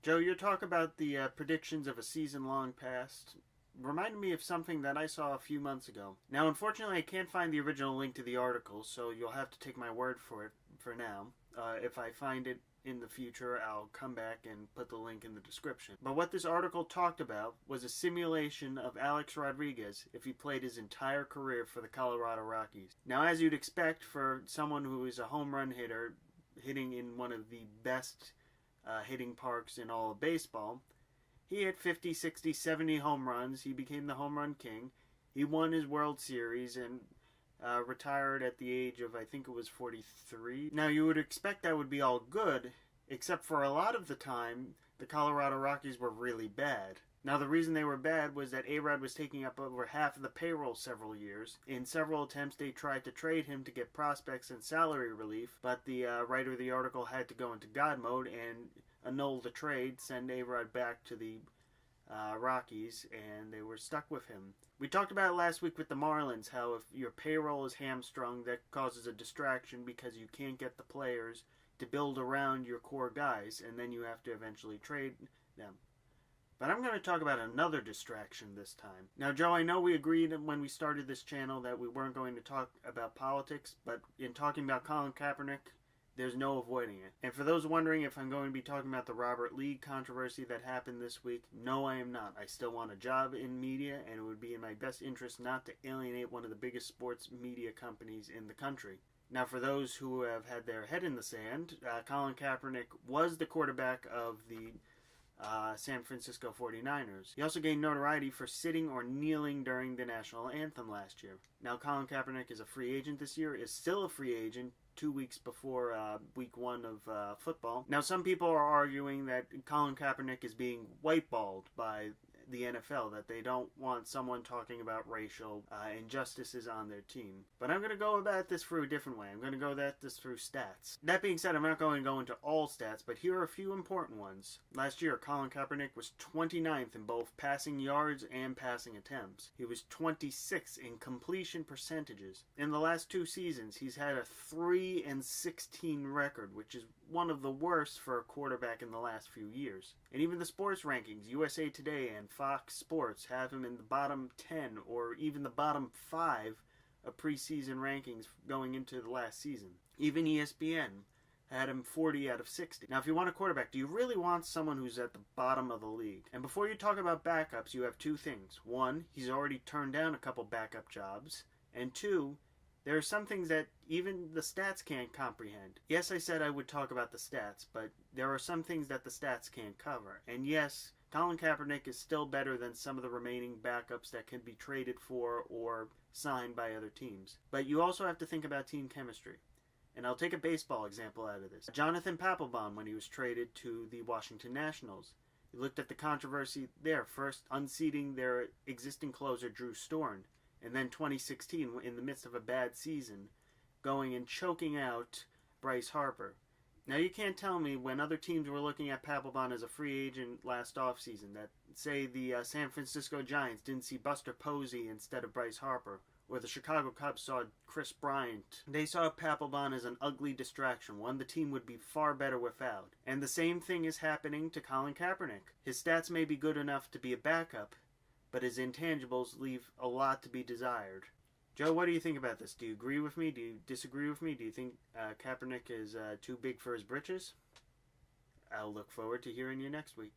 Joe, your talk about the predictions of a season long past reminded me of something that I saw a few months ago. Now, unfortunately, I can't find the original link to the article, so you'll have to take my word for it for now. If I find it in the future, I'll come back and put the link in the description. But what this article talked about was a simulation of Alex Rodriguez if he played his entire career for the Colorado Rockies. Now, as you'd expect for someone who is a home run hitter, hitting in one of the best hitting parks in all of baseball, he hit 50, 60, 70 home runs. He became the home run king. He won his World Series and retired at the age of, I think it was 43. Now, you would expect that would be all good, except for a lot of the time, the Colorado Rockies were really bad. Now, the reason they were bad was that A-Rod was taking up over half of the payroll several years. In several attempts, they tried to trade him to get prospects and salary relief, but the writer of the article had to go into God mode and annul the trade, send A-Rod back to the Rockies, and they were stuck with him. We talked about it last week with the Marlins, how if your payroll is hamstrung, that causes a distraction because you can't get the players to build around your core guys, and then you have to eventually trade them. But I'm going to talk about another distraction this time. Now, Joe, I know we agreed when we started this channel that we weren't going to talk about politics, but in talking about Colin Kaepernick, there's no avoiding it. And for those wondering if I'm going to be talking about the Robert Lee controversy that happened this week, no, I am not. I still want a job in media, and it would be in my best interest not to alienate one of the biggest sports media companies in the country. Now, for those who have had their head in the sand, Colin Kaepernick was the quarterback of the San Francisco 49ers. He also gained notoriety for sitting or kneeling during the national anthem last year. Now, Colin Kaepernick is a free agent this year, is still a free agent 2 weeks before week one of football. Now, some people are arguing that Colin Kaepernick is being whiteballed by the NFL, that they don't want someone talking about racial injustices on their team. But I'm going to go about this through a different way. I'm going to go about this through stats. That being said, I'm not going to go into all stats, but here are a few important ones. Last year, Colin Kaepernick was 29th in both passing yards and passing attempts. He was 26th in completion percentages. In the last 2 seasons, he's had a 3-16 record, which is one of the worst for a quarterback in the last few years. And even the sports rankings, USA Today and Fox Sports, have him in the bottom 10 or even the bottom 5 of preseason rankings going into the last season. Even ESPN had him 40 out of 60. Now, if you want a quarterback, do you really want someone who's at the bottom of the league? And before you talk about backups, you have 2 things. 1, he's already turned down a couple backup jobs. And 2, there are some things that even the stats can't comprehend. Yes, I said I would talk about the stats, but there are some things that the stats can't cover. And yes, Colin Kaepernick is still better than some of the remaining backups that can be traded for or signed by other teams. But you also have to think about team chemistry. And I'll take a baseball example out of this. Jonathan Papelbon, when he was traded to the Washington Nationals, he looked at the controversy there. First, unseating their existing closer, Drew Storn. And then 2016, in the midst of a bad season, going and choking out Bryce Harper. Now, you can't tell me when other teams were looking at Papelbon as a free agent last offseason that, say, the San Francisco Giants didn't see Buster Posey instead of Bryce Harper, or the Chicago Cubs saw Chris Bryant. They saw Papelbon as an ugly distraction, one the team would be far better without. And the same thing is happening to Colin Kaepernick. His stats may be good enough to be a backup, but his intangibles leave a lot to be desired. Joe, what do you think about this? Do you agree with me? Do you disagree with me? Do you think Kaepernick is too big for his britches? I'll look forward to hearing you next week.